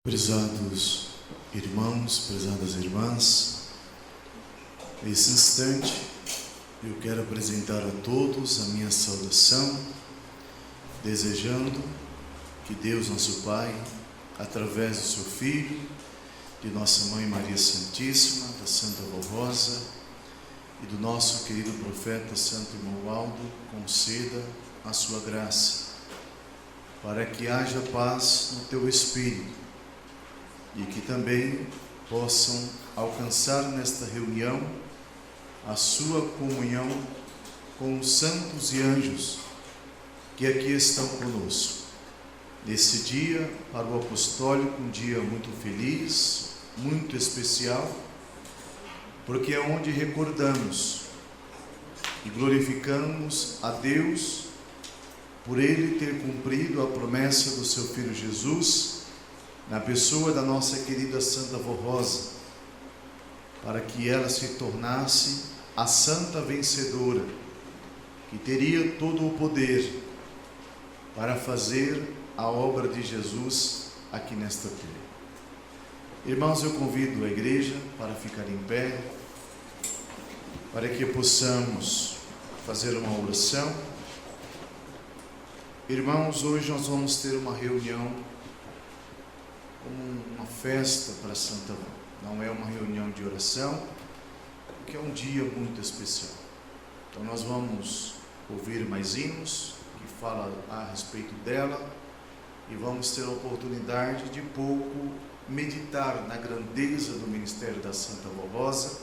Prezados irmãos, prezadas irmãs, nesse instante eu quero apresentar a todos a minha saudação, desejando que Deus, nosso Pai, através do seu Filho, de nossa Mãe Maria Santíssima, da Santa Vó Rosa e do nosso querido profeta Santo Irmão Aldo, conceda a sua graça, para que haja paz no teu espírito, e que também possam alcançar nesta reunião a sua comunhão com os santos e anjos que aqui estão conosco. Nesse dia, para o apostólico, um dia muito feliz, muito especial, porque é onde recordamos e glorificamos a Deus por Ele ter cumprido a promessa do seu Filho Jesus, na pessoa da nossa querida Santa Vó Rosa, para que ela se tornasse a santa vencedora, que teria todo o poder para fazer a obra de Jesus aqui nesta terra. Irmãos, eu convido a igreja para ficar em pé, para que possamos fazer uma oração. Irmãos, hoje nós vamos ter uma reunião como uma festa para Santa Vó. Não é uma reunião de oração, porque é um dia muito especial. Então nós vamos ouvir mais hinos que falam a respeito dela, e vamos ter a oportunidade de pouco meditar na grandeza do ministério da Santa Vó Rosa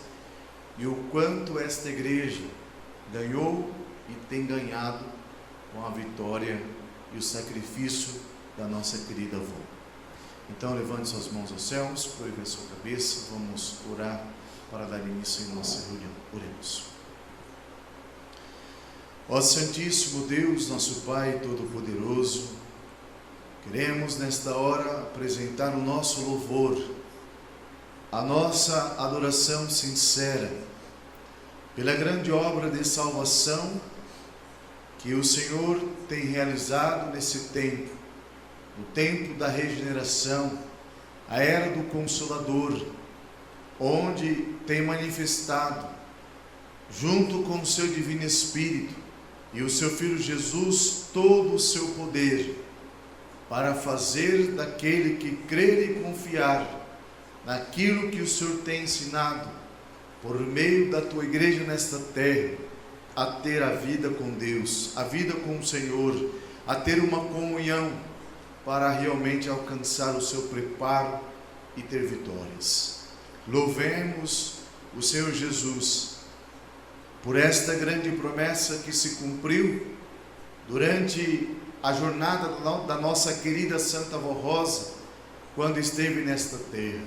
e o quanto esta igreja ganhou e tem ganhado com a vitória e o sacrifício da nossa querida avó. Então levante suas mãos aos céus, curve a sua cabeça, vamos orar para dar início em nossa reunião. Oremos. Ó Santíssimo Deus, nosso Pai Todo-Poderoso, queremos nesta hora apresentar o nosso louvor, a nossa adoração sincera, pela grande obra de salvação que o Senhor tem realizado nesse tempo, o tempo da regeneração, a era do Consolador, onde tem manifestado, junto com o seu Divino Espírito e o seu Filho Jesus, todo o seu poder, para fazer daquele que crer e confiar naquilo que o Senhor tem ensinado, por meio da tua igreja nesta terra, a ter a vida com Deus, a vida com o Senhor, a ter uma comunhão, para realmente alcançar o seu preparo e ter vitórias. Louvemos o Senhor Jesus por esta grande promessa que se cumpriu durante a jornada da nossa querida Santa Vó Rosa, quando esteve nesta terra.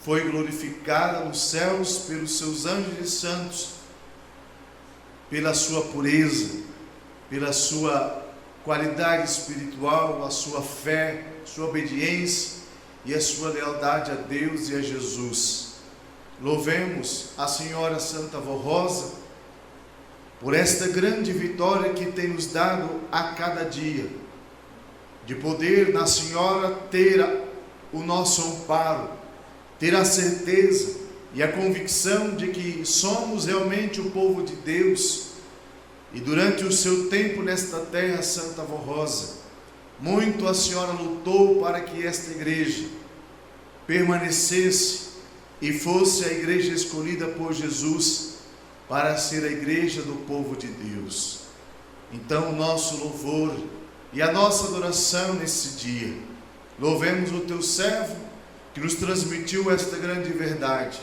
Foi glorificada nos céus pelos seus anjos e santos, pela sua pureza, pela sua qualidade espiritual, a sua fé, sua obediência e a sua lealdade a Deus e a Jesus. Louvemos a Senhora Santa Vó Rosa por esta grande vitória que tem nos dado a cada dia, de poder na Senhora ter o nosso amparo, ter a certeza e a convicção de que somos realmente o povo de Deus. E durante o seu tempo nesta terra, Santa Vó Rosa, muito a Senhora lutou para que esta igreja permanecesse e fosse a igreja escolhida por Jesus para ser a igreja do povo de Deus. Então o nosso louvor e a nossa adoração nesse dia, louvemos o teu servo que nos transmitiu esta grande verdade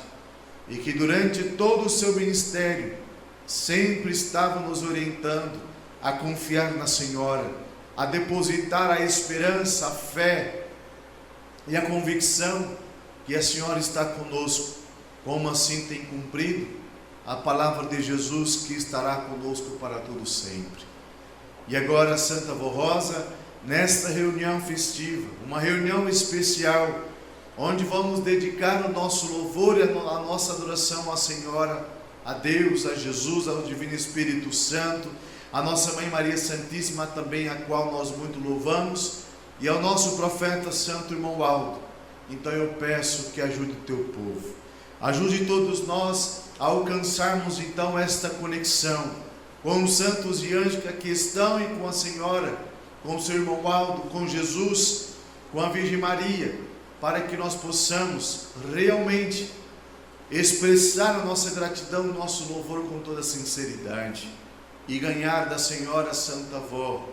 e que durante todo o seu ministério sempre estava nos orientando a confiar na Senhora, a depositar a esperança, a fé e a convicção que a Senhora está conosco, como assim tem cumprido a palavra de Jesus, que estará conosco para todo sempre. E agora, Santa Vó Rosa, nesta reunião festiva, uma reunião especial, onde vamos dedicar o nosso louvor e a nossa adoração à Senhora, a Deus, a Jesus, ao Divino Espírito Santo, a nossa Mãe Maria Santíssima também, a qual nós muito louvamos, e ao nosso profeta Santo Irmão Aldo, Então eu peço que ajude o teu povo. Ajude todos nós a alcançarmos então esta conexão com os santos e anjos que aqui estão e com a Senhora, com o seu irmão Aldo, com Jesus, com a Virgem Maria, para que nós possamos realmente expressar a nossa gratidão, o nosso louvor com toda sinceridade e ganhar da Senhora Santa Avó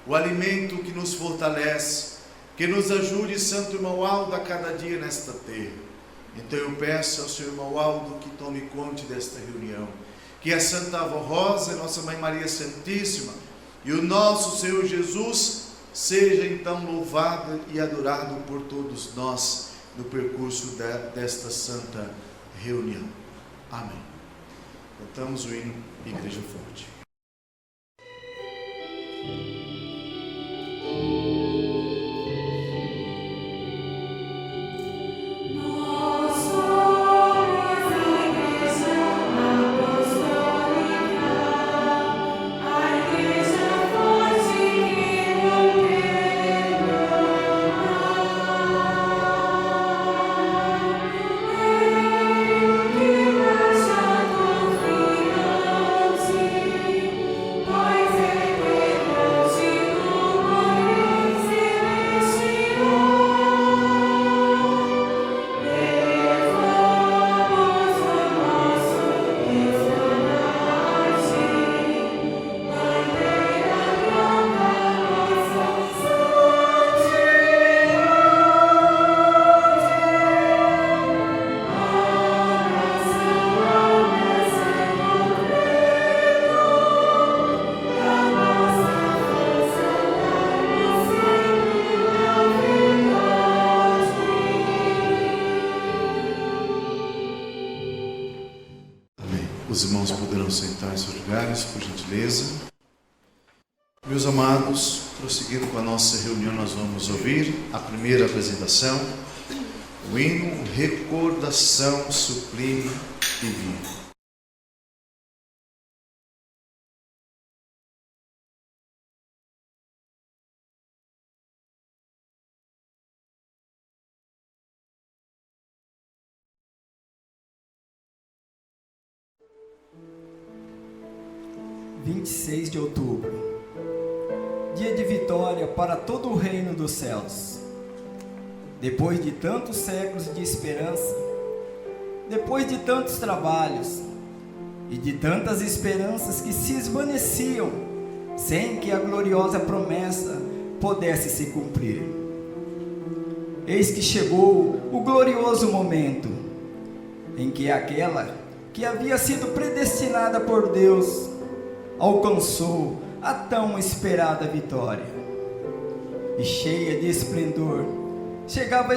o alimento que nos fortalece, que nos ajude, Santo Irmão Aldo, a cada dia nesta terra. Então eu peço ao seu irmão Aldo que tome conta desta reunião, que a Santa Avó Rosa, a nossa Mãe Maria Santíssima e o nosso Senhor Jesus seja então louvado e adorado por todos nós no percurso desta santa reunião. Amém. Cantamos o hino Igreja Forte. Os irmãos poderão sentar em seus lugares, por gentileza. Meus amados, prosseguindo com a nossa reunião, nós vamos ouvir a primeira apresentação, o hino Recordação Sublime Divina. (26 de outubro), dia de vitória para todo o reino dos céus. Depois de tantos séculos de esperança, depois de tantos trabalhos e de tantas esperanças que se esvaneciam sem que a gloriosa promessa pudesse se cumprir, eis que chegou o glorioso momento em que aquela que havia sido predestinada por Deus alcançou a tão esperada vitória, e cheia de esplendor chegava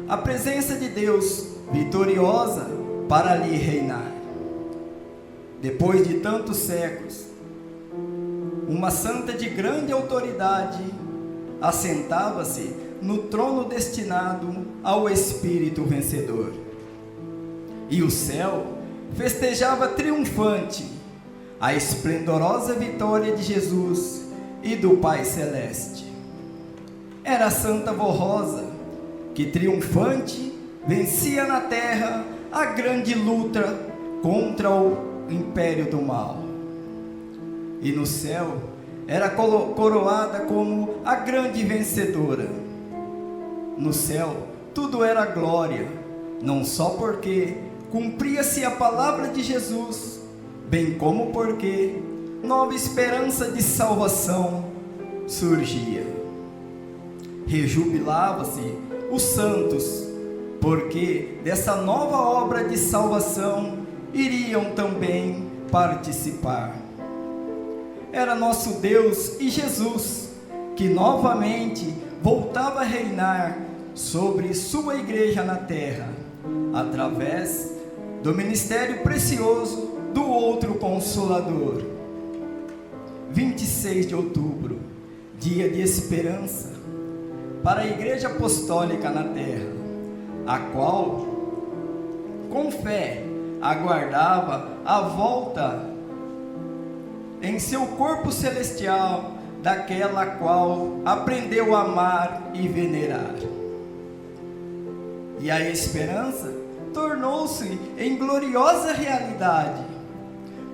a presença de Deus vitoriosa para ali reinar. Depois de tantos séculos, uma santa de grande autoridade assentava-se no trono destinado ao Espírito vencedor, e o céu festejava triunfante a esplendorosa vitória de Jesus e do Pai Celeste. Era a Santa Avó Rosa que, triunfante, vencia na terra a grande luta contra o império do mal. E no céu era coroada como a grande vencedora. No céu tudo era glória, não só porque cumpria-se a palavra de Jesus, bem como porque nova esperança de salvação surgia. Rejubilava-se os santos, porque dessa nova obra de salvação iriam também participar. Era nosso Deus e Jesus que novamente voltava a reinar sobre sua igreja na terra, através do ministério precioso do outro Consolador. 26 de outubro, dia de esperança para a Igreja Apostólica na terra, a qual, com fé, aguardava a volta em seu corpo celestial daquela qual aprendeu a amar e venerar. e a esperança tornou-se em gloriosa realidade,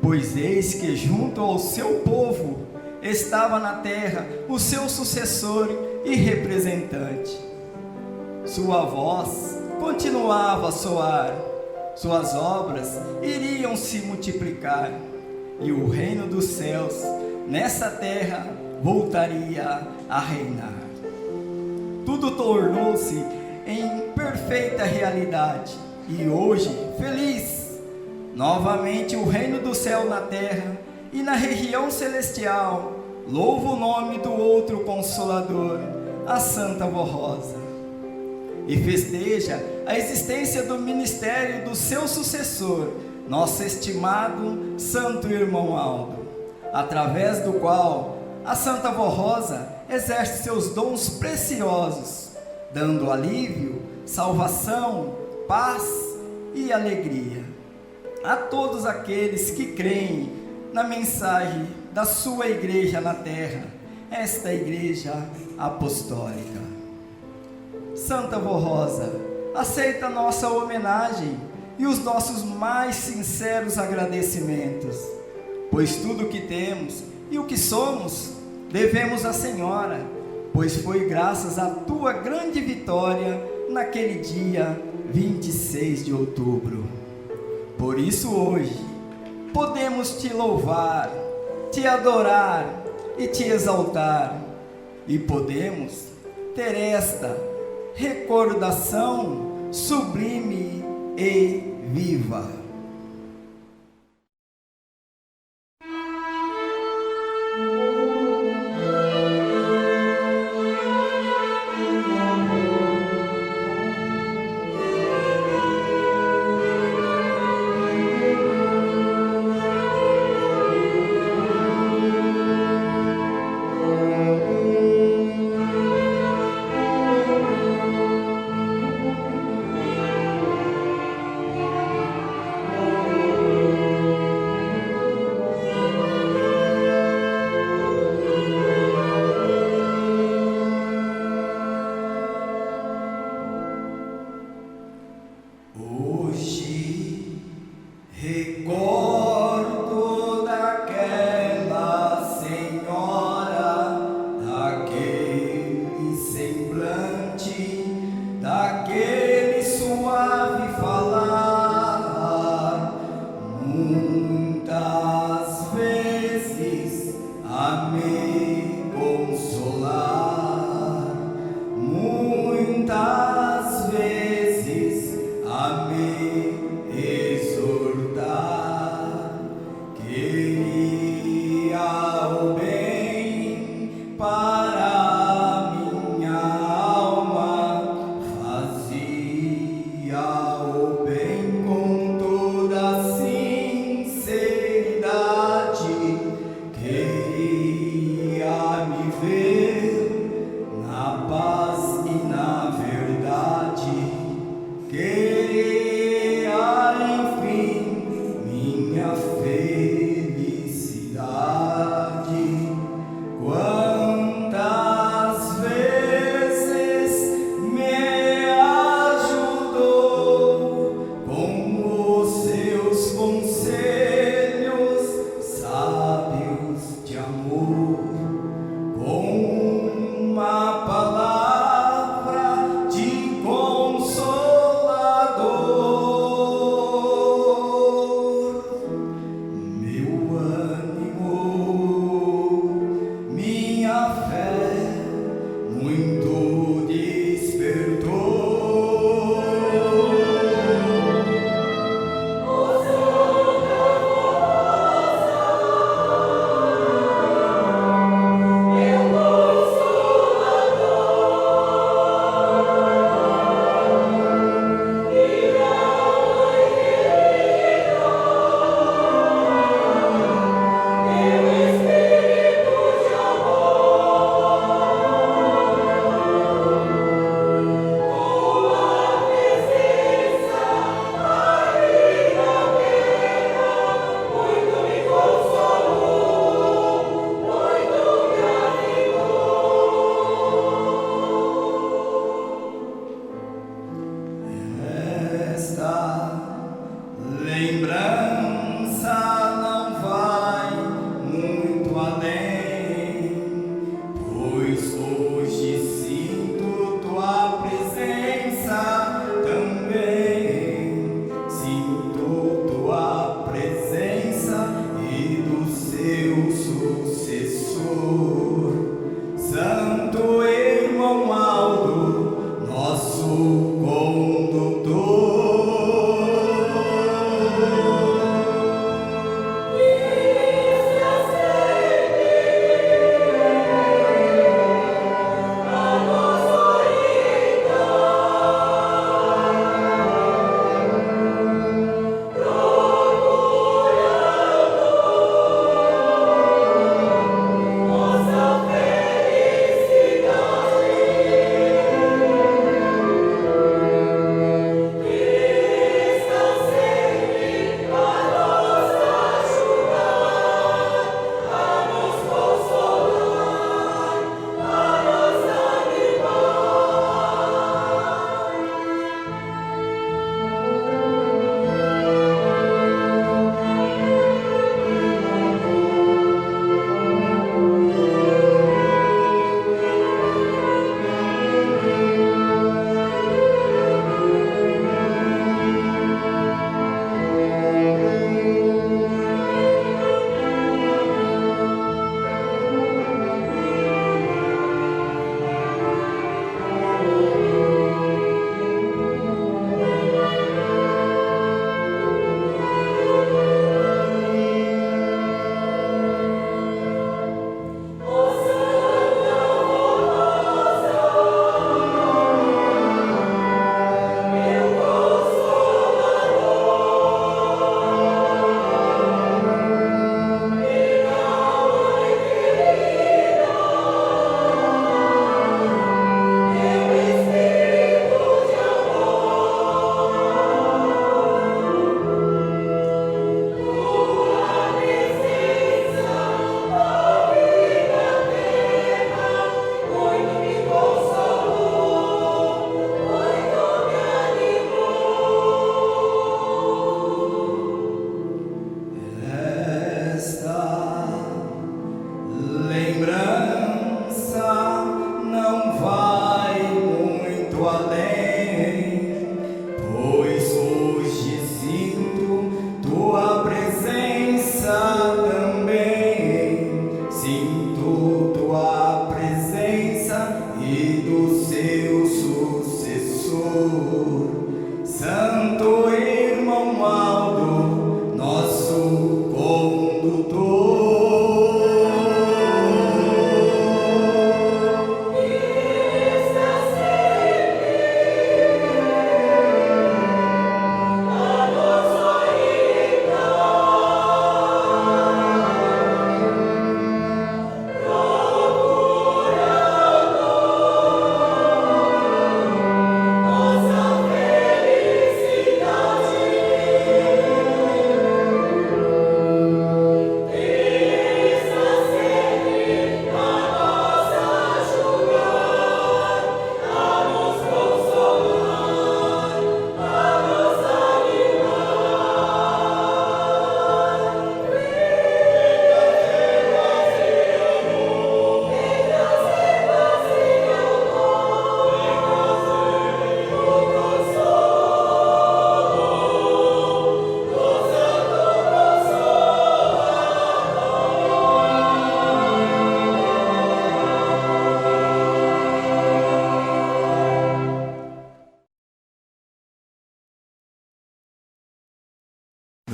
pois eis que junto ao seu povo estava na terra o seu sucessor e representante. Sua voz continuava a soar, suas obras iriam se multiplicar, e o reino dos céus nessa terra voltaria a reinar. Tudo tornou-se em perfeita realidade, e hoje, feliz, novamente o reino do céu na terra e na região celestial, louva o nome do outro Consolador, a Santa Vó Rosa, e festeja a existência do ministério do seu sucessor, nosso estimado Santo Irmão Aldo, através do qual a Santa Vó Rosa exerce seus dons preciosos, dando alívio, salvação, paz e alegria a todos aqueles que creem na mensagem da sua igreja na terra, esta igreja apostólica. Santa Vó Rosa, aceita nossa homenagem e os nossos mais sinceros agradecimentos, pois tudo o que temos e o que somos devemos à Senhora, pois foi graças à tua grande vitória naquele dia 26 de outubro. Por isso hoje podemos te louvar, te adorar e te exaltar, e podemos ter esta recordação sublime e viva.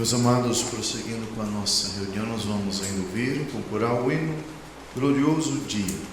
Meus amados, prosseguindo com a nossa reunião, nós vamos ainda ouvir, concorar o hino Glorioso Dia.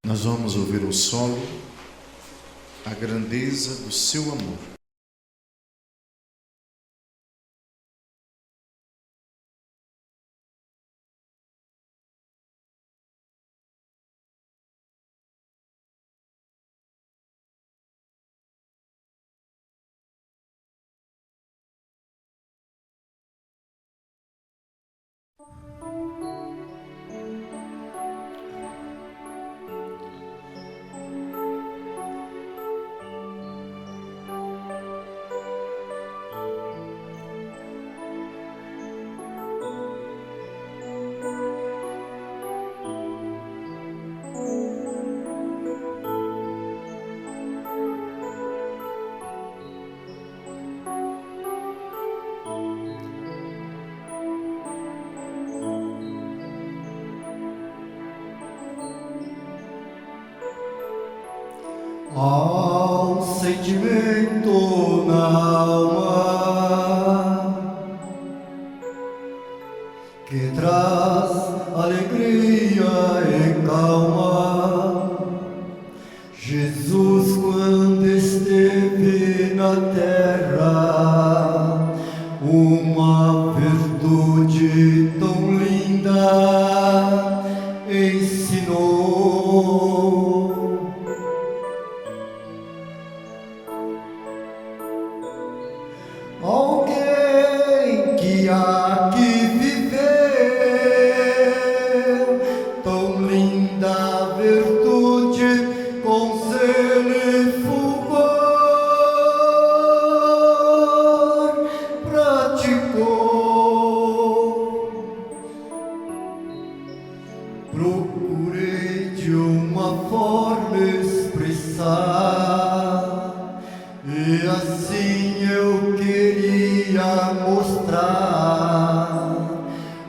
Nós vamos ouvir o solo, a grandeza do seu amor. Há um sentimento na alma que traz alegria e calma. Jesus, quando esteve na terra, uma virtude tão linda ensinou. Alguém que aqui viveu tão linda virtude com zelo e fulgor praticou. Procurei de uma forma expressar, e assim eu queria mostrar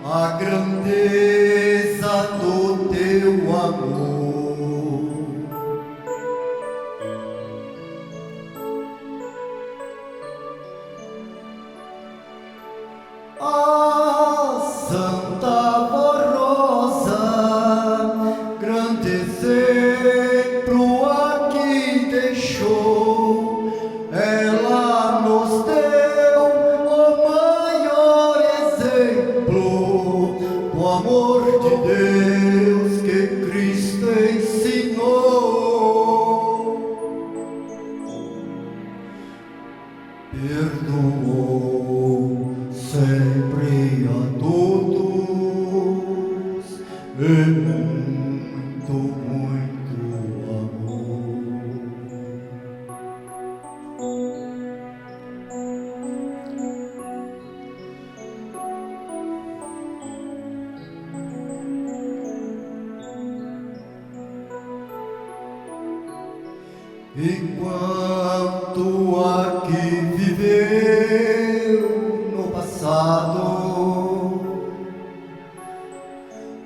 a grandeza do teu amor. A Santa Rosa, grande exemplo aqui deixou. Ela nos deu o maior exemplo do amor de Deus que Cristo ensinou. Perdoou sempre a todos e muito, muito amor. Enquanto aqui viveu no passado,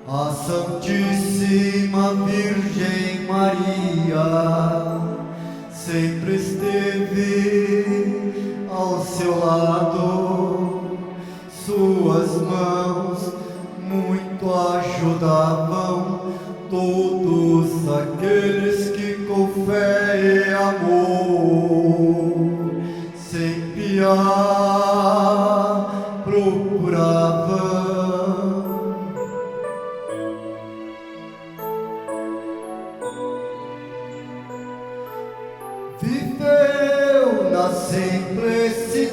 a Santíssima Virgem Maria sempre esteve ao seu lado. Suas mãos muito ajudavam todos aqueles que com fé e amor sempre a procuravam. Viveu na simplicidade,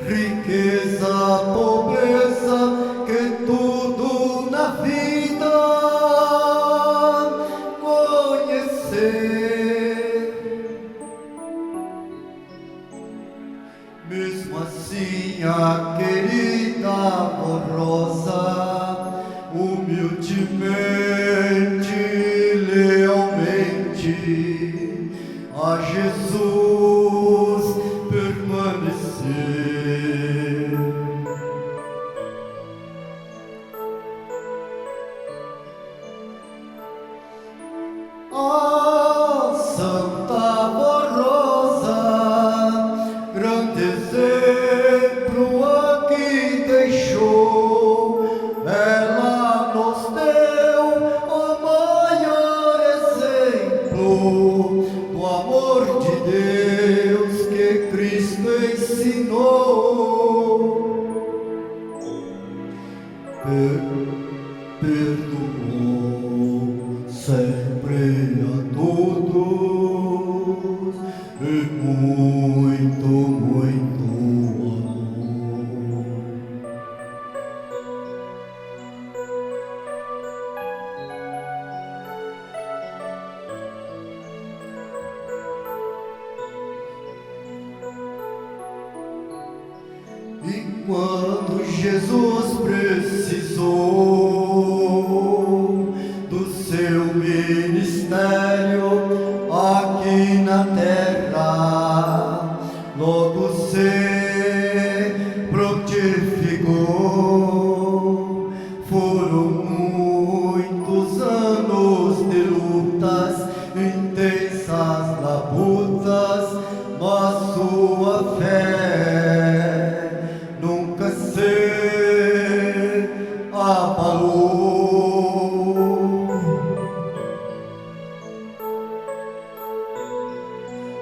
riqueza, pobreza, que tudo na vida mesmo assim a querida Rosa, humildemente, lealmente, a Jesus permaneceu. A Santa Rosa, grande exemplo aqui deixou. Ela nos deu o perdoou sempre a todos e muito, muito amor. E quando Jesus precisou do seu ministério aqui na terra, logo se prontificou. Foram muitos anos de lutas, intensas labutas, mas sua fé nunca se abalou.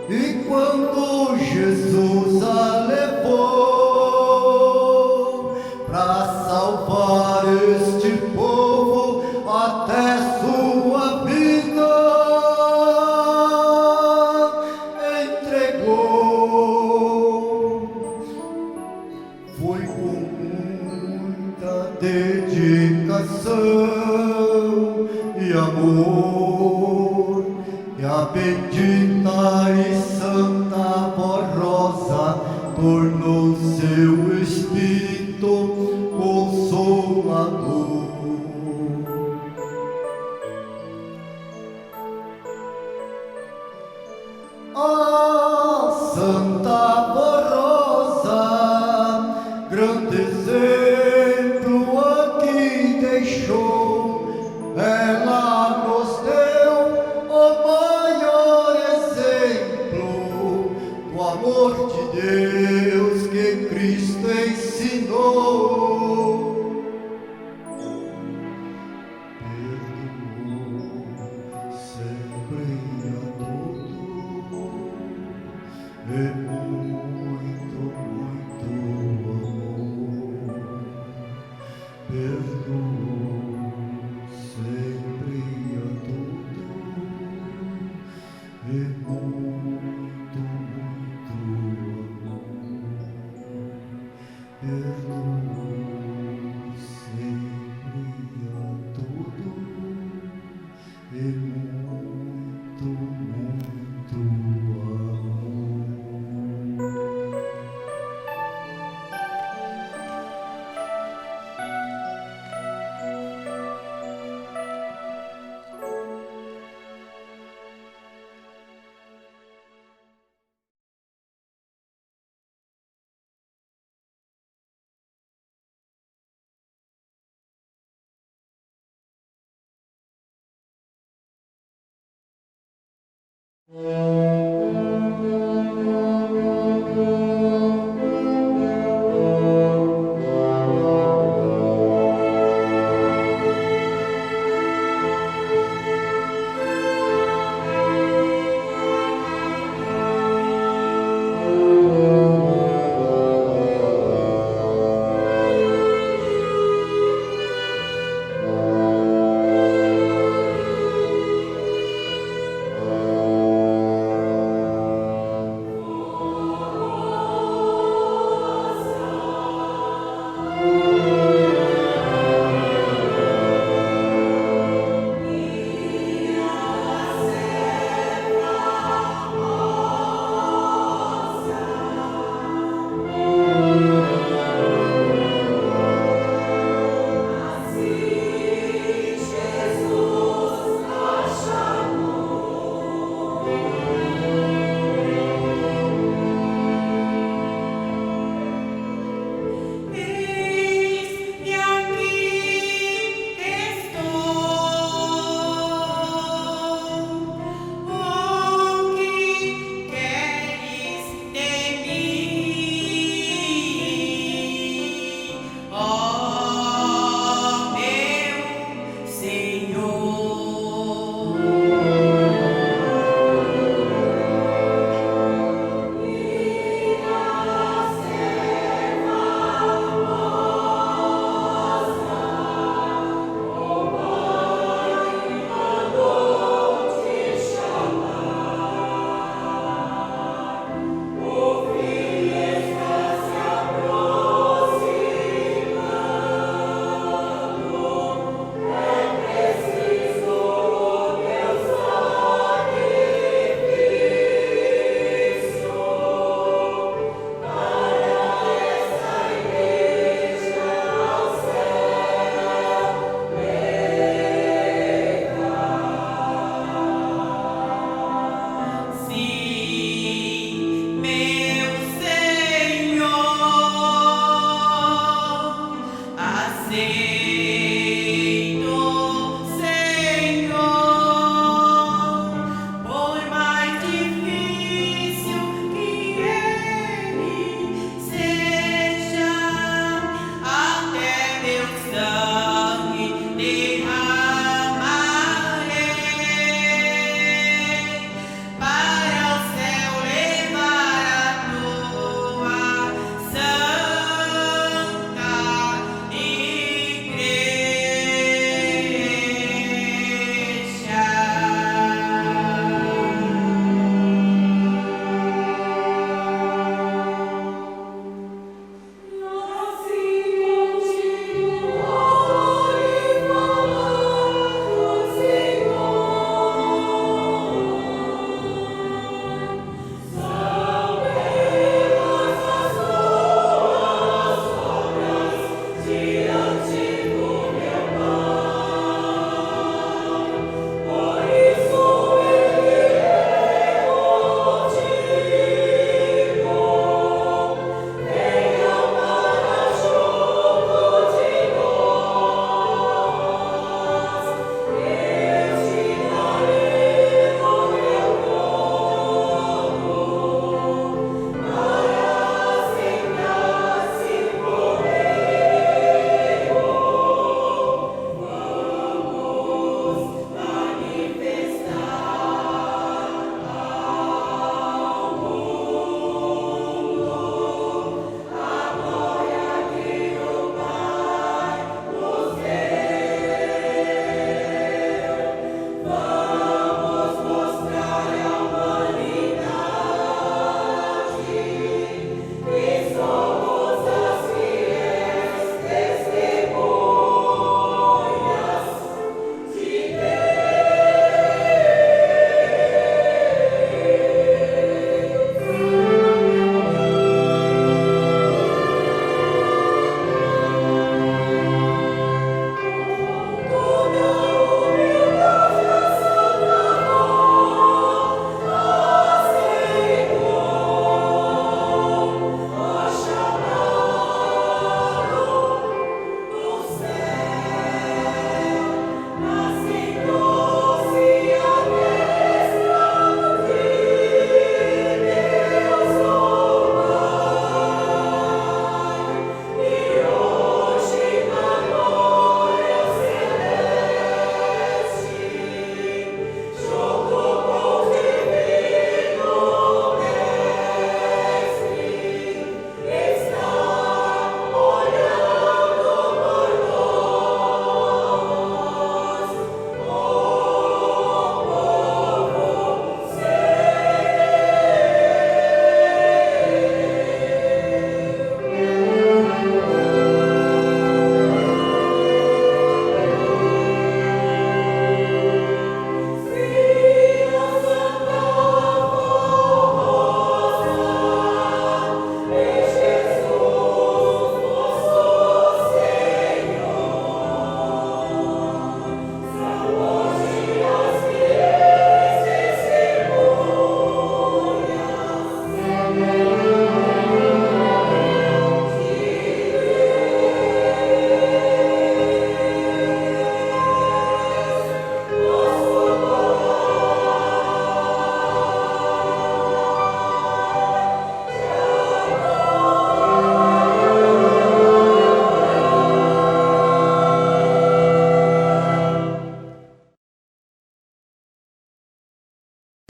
E quando Jesus a levou para salvar este povo até sua vida entregou, foi com muita dedicação e amor que a bendita e santa voz rosa tornou seu espírito consolador. A Santa Voz Rosa, grande exemplo aqui deixou, ela nos deu o maior exemplo do amor de Deus que Cristo ensinou. Perdoou sempre a todos e muito, muito amor. Perdoou sempre a todos e muito, muito amor. Perdoou sempre a todos e muito, muito amor.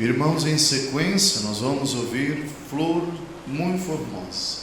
Irmãos, em sequência, nós vamos ouvir Flor Muito Formosa.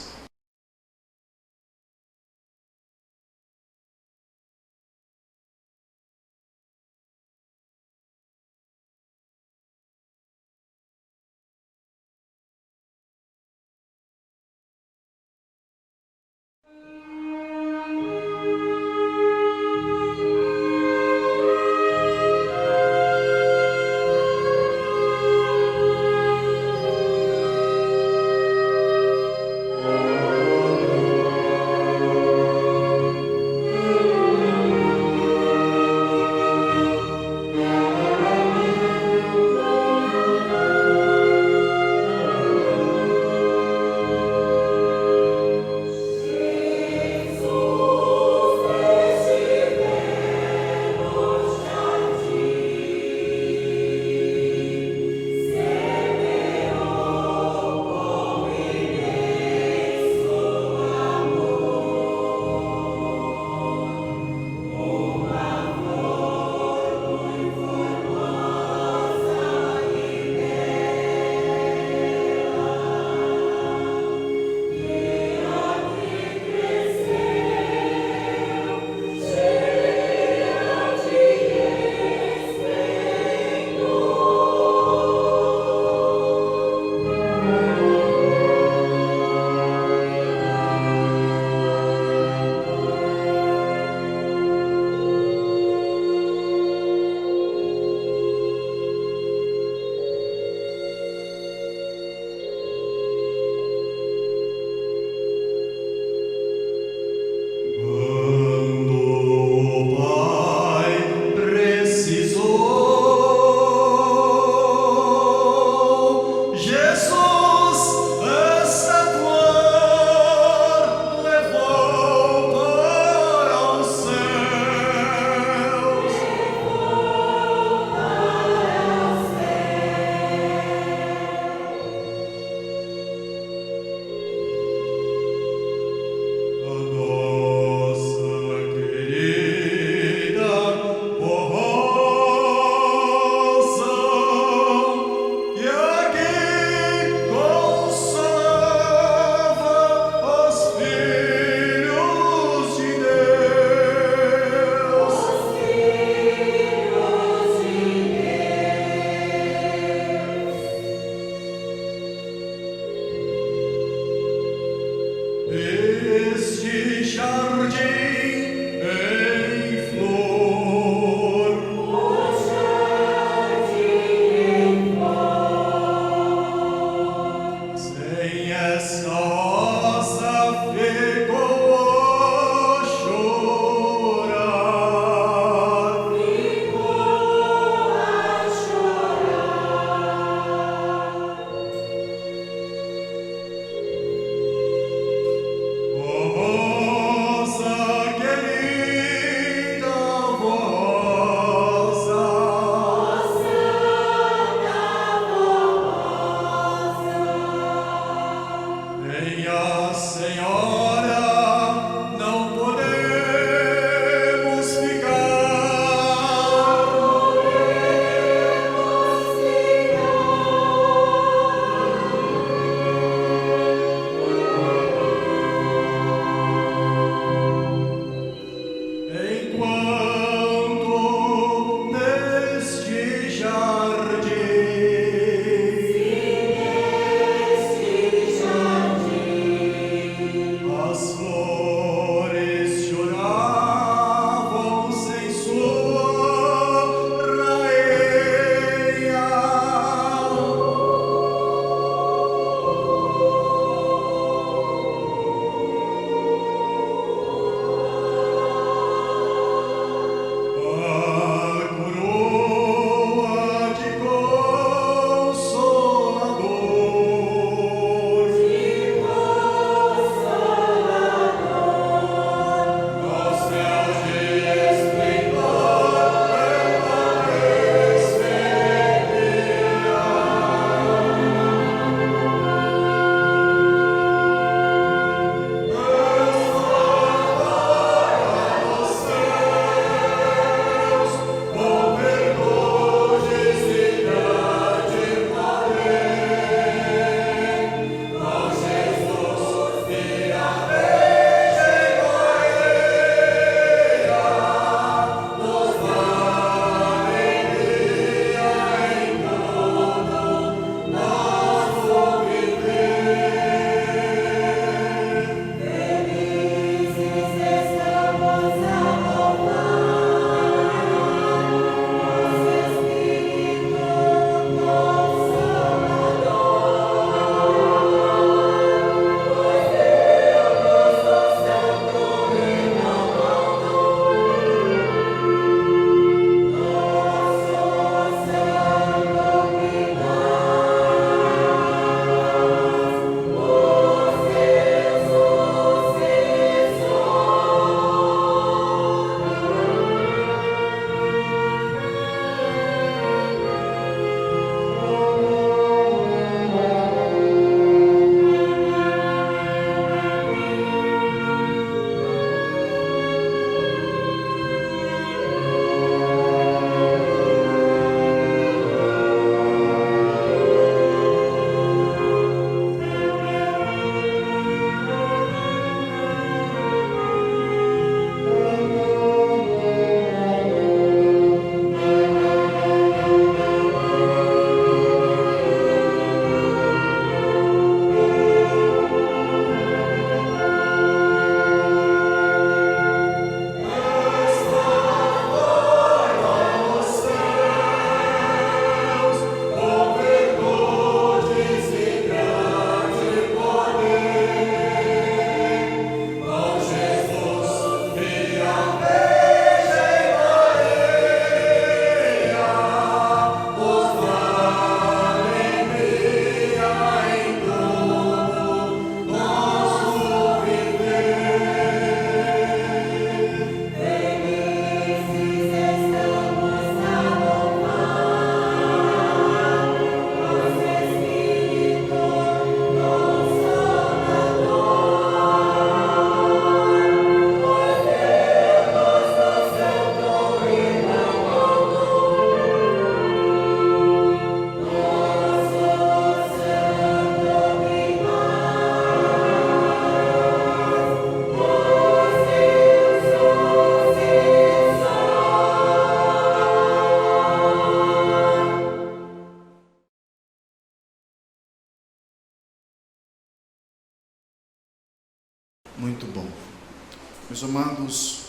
Meus amados,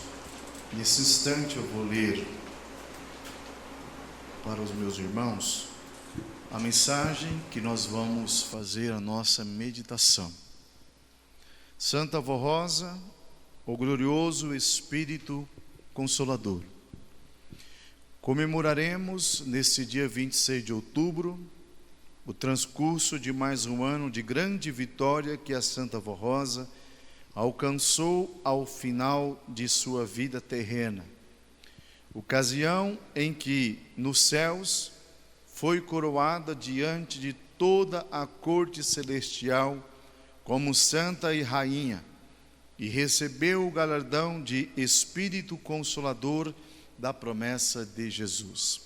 nesse instante eu vou ler para os meus irmãos a mensagem que nós vamos fazer a nossa meditação. Santa Avó Rosa, o glorioso Espírito Consolador. Comemoraremos neste dia 26 de outubro o transcurso de mais um ano de grande vitória que a Santa Avó Rosa alcançou ao final de sua vida terrena, ocasião em que, nos céus, foi coroada diante de toda a corte celestial como santa e rainha, e recebeu o galardão de Espírito Consolador da promessa de Jesus.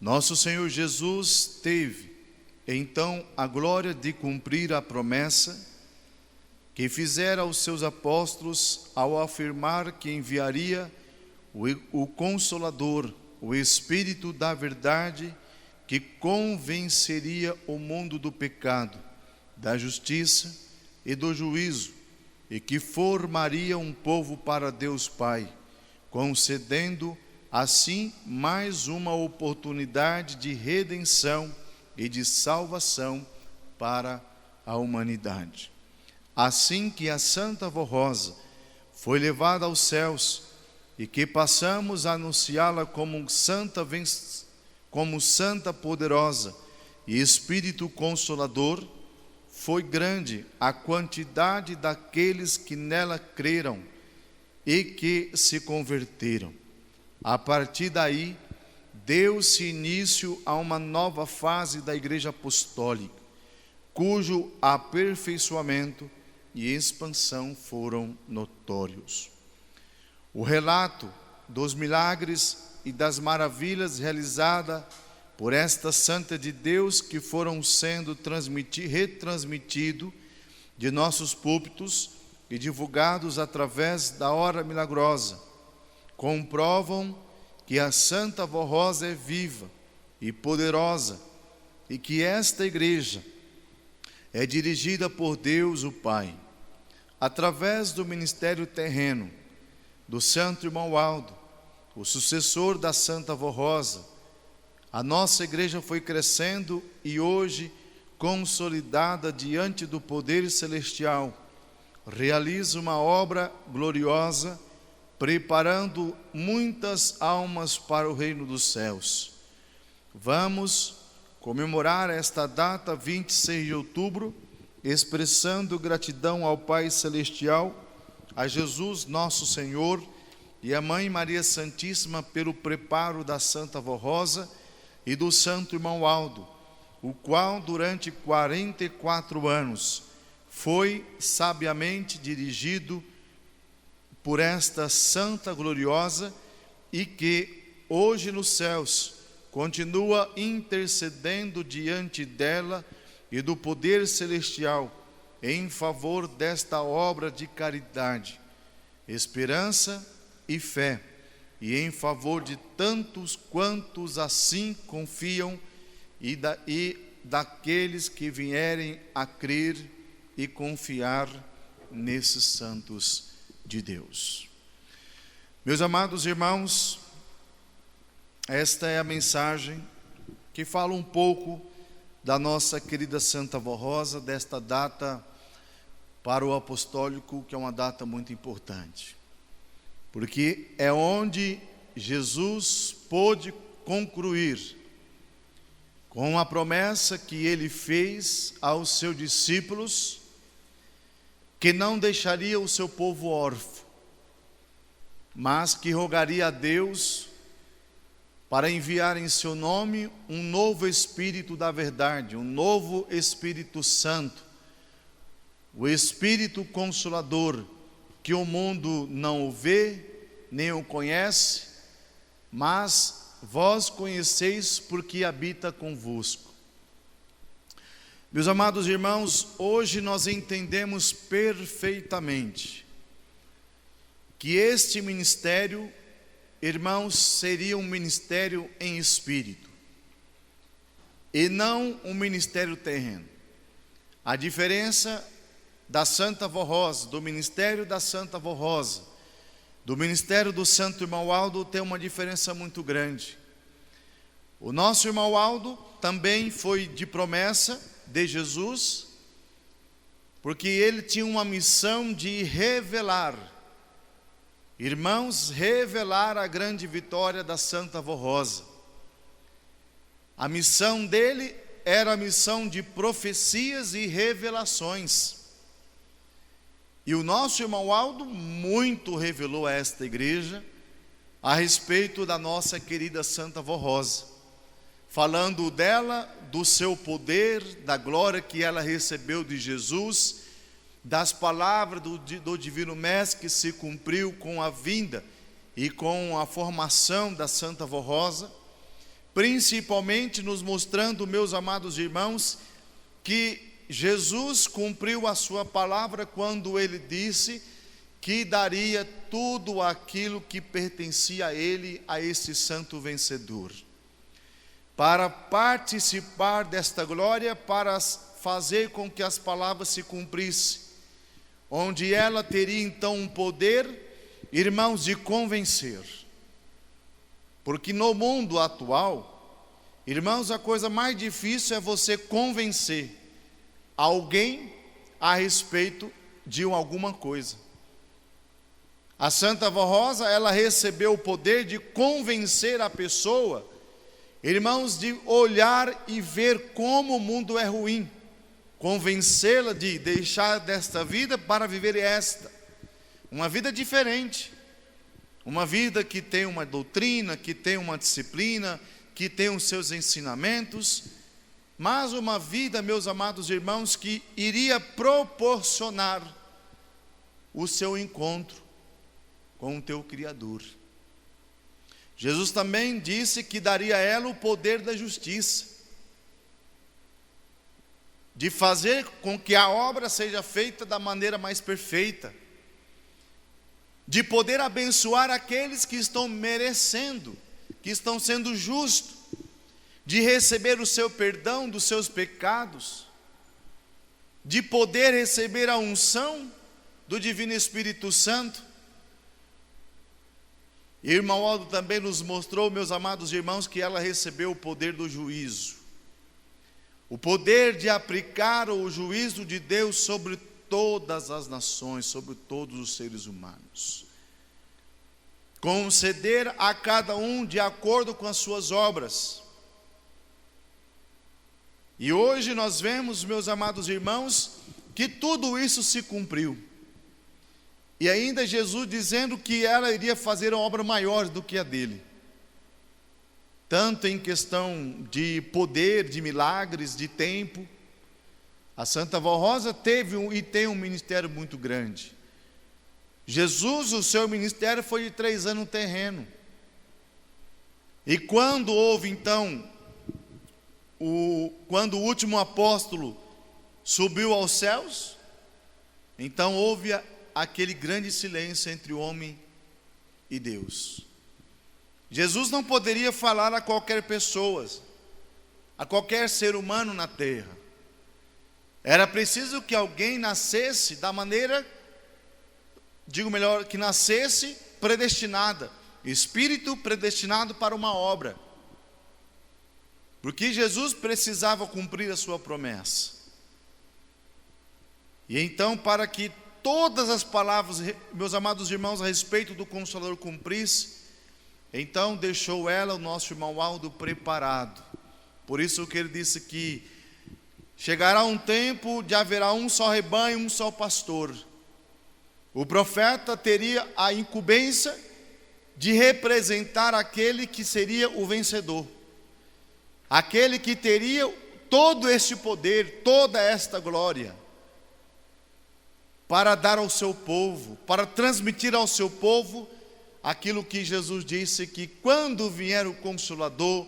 Nosso Senhor Jesus teve, então, a glória de cumprir a promessa que fizera aos seus apóstolos ao afirmar que enviaria o Consolador, o Espírito da verdade, que convenceria o mundo do pecado, da justiça e do juízo, e que formaria um povo para Deus Pai, concedendo assim mais uma oportunidade de redenção e de salvação para a humanidade. Assim que a Santa Avó Rosa foi levada aos céus e que passamos a anunciá-la como santa poderosa e Espírito Consolador, foi grande a quantidade daqueles que nela creram e que se converteram. A partir daí, deu-se início a uma nova fase da Igreja Apostólica, cujo aperfeiçoamento e expansão foram notórios. O relato dos milagres e das maravilhas realizadas por esta Santa de Deus, que foram sendo retransmitidos de nossos púlpitos e divulgados através da hora milagrosa, comprovam que a Santa Avó Rosa é viva e poderosa e que esta igreja é dirigida por Deus o Pai. Através do ministério terreno do Santo Irmão Aldo, o sucessor da Santa Avó Rosa, a nossa igreja foi crescendo e hoje, consolidada diante do poder celestial, realiza uma obra gloriosa, preparando muitas almas para o reino dos céus. Vamos comemorar esta data, 26 de outubro, expressando gratidão ao Pai Celestial, a Jesus nosso Senhor e a Mãe Maria Santíssima pelo preparo da Santa Avó Rosa e do Santo Irmão Aldo, o qual durante 44 anos foi sabiamente dirigido por esta Santa Gloriosa e que hoje nos céus continua intercedendo diante dela e do poder celestial em favor desta obra de caridade, esperança e fé, e em favor de tantos quantos assim confiam e daqueles que vierem a crer e confiar nesses santos de Deus. Meus amados irmãos, esta é a mensagem que fala um pouco da nossa querida Santa Avó Rosa, desta data para o apostólico, que é uma data muito importante, porque é onde Jesus pôde concluir com a promessa que ele fez aos seus discípulos, que não deixaria o seu povo órfão, mas que rogaria a Deus para enviar em seu nome um novo Espírito da verdade, um novo Espírito Santo, o Espírito Consolador, que o mundo não o vê, nem o conhece, mas vós conheceis porque habita convosco. Meus amados irmãos, hoje nós entendemos perfeitamente que este ministério, irmãos, seria um ministério em espírito e não um ministério terreno. A diferença da Santa Vó Rosa, do ministério da Santa Vó Rosa, do ministério do Santo Irmão Aldo, tem uma diferença muito grande. O nosso irmão Aldo também foi de promessa de Jesus, porque ele tinha uma missão de revelar, irmãos, revelar a grande vitória da Santa Vó Rosa. A missão dele era a missão de profecias e revelações. E o nosso irmão Aldo muito revelou a esta igreja a respeito da nossa querida Santa Vó Rosa, falando dela, do seu poder, da glória que ela recebeu de Jesus, das palavras do Divino Mestre que se cumpriu com a vinda e com a formação da Santa Vó Rosa, principalmente nos mostrando, meus amados irmãos, que Jesus cumpriu a sua palavra quando ele disse que daria tudo aquilo que pertencia a ele, a esse santo vencedor. Para participar desta glória, para fazer com que as palavras se cumprissem, onde ela teria então um poder, irmãos, de convencer. Porque no mundo atual, irmãos, a coisa mais difícil é você convencer alguém a respeito de alguma coisa. A Santa Vó Rosa, ela recebeu o poder de convencer a pessoa, irmãos, de olhar e ver como o mundo é ruim, convencê-la de deixar desta vida para viver esta, uma vida diferente, uma vida que tem uma doutrina, que tem uma disciplina, que tem os seus ensinamentos, mas uma vida, meus amados irmãos, que iria proporcionar o seu encontro com o teu Criador. Jesus também disse que daria a ela o poder da justiça, de fazer com que a obra seja feita da maneira mais perfeita, de poder abençoar aqueles que estão merecendo, que estão sendo justos, de receber o seu perdão dos seus pecados, de poder receber a unção do Divino Espírito Santo. E o irmão Aldo também nos mostrou, meus amados irmãos, que ela recebeu o poder do juízo, o poder de aplicar o juízo de Deus sobre todas as nações, sobre todos os seres humanos, conceder a cada um de acordo com as suas obras. E hoje nós vemos, meus amados irmãos, que tudo isso se cumpriu. E ainda Jesus dizendo que ela iria fazer uma obra maior do que a dele, tanto em questão de poder, de milagres, de tempo. A Santa Vó Rosa teve e tem um ministério muito grande. Jesus, o seu ministério foi de 3 anos no terreno. E quando houve então, quando o último apóstolo subiu aos céus, então houve aquele grande silêncio entre o homem e Deus. Jesus não poderia falar a qualquer pessoa, a qualquer ser humano na terra. Era preciso que alguém nascesse da maneira, digo melhor, que nascesse predestinada, espírito predestinado para uma obra. Porque Jesus precisava cumprir a sua promessa. E então, para que todas as palavras, meus amados irmãos, a respeito do Consolador cumprisse, então deixou ela, o nosso irmão Aldo, preparado. Por isso que ele disse que chegará um tempo de haverá um só rebanho, um só pastor. O profeta teria a incumbência de representar aquele que seria o vencedor, aquele que teria todo este poder, toda esta glória, para dar ao seu povo, para transmitir ao seu povo aquilo que Jesus disse, que quando vier o Consolador,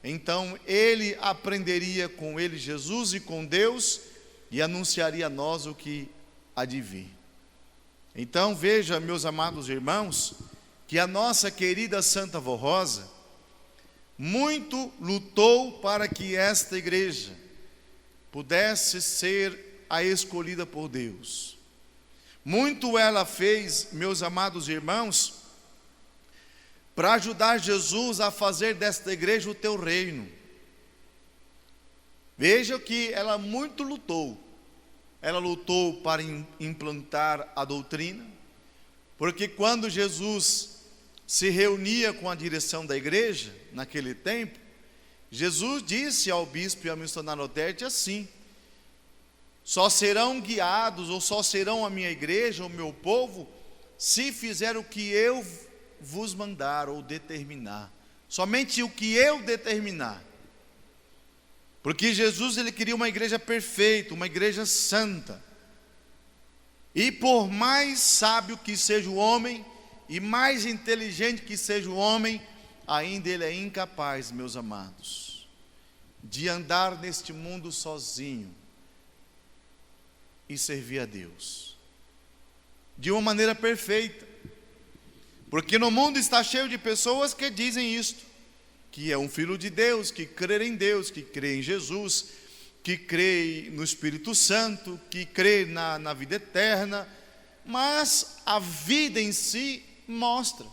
então ele aprenderia com ele, Jesus, e com Deus, e anunciaria a nós o que há de vir. Então veja, meus amados irmãos, que a nossa querida Santa Vó Rosa muito lutou para que esta igreja pudesse ser a escolhida por Deus. Muito ela fez, meus amados irmãos, para ajudar Jesus a fazer desta igreja o teu reino. Veja que ela muito lutou. Ela lutou para implantar a doutrina, porque quando Jesus se reunia com a direção da igreja, naquele tempo, Jesus disse ao bispo e ao missionário Odete assim: só serão guiados, ou só serão a minha igreja, o meu povo, se fizer o que eu vos mandar ou determinar. Somente o que eu determinar. Porque Jesus, ele queria uma igreja perfeita, uma igreja santa. E por mais sábio que seja o homem, e mais inteligente que seja o homem, ainda ele é incapaz, meus amados, de andar neste mundo sozinho e servir a Deus de uma maneira perfeita. Porque no mundo está cheio de pessoas que dizem isto, que é um filho de Deus, que crê em Deus, que crê em Jesus, que crê no Espírito Santo, que crê na vida eterna, mas a vida em si mostra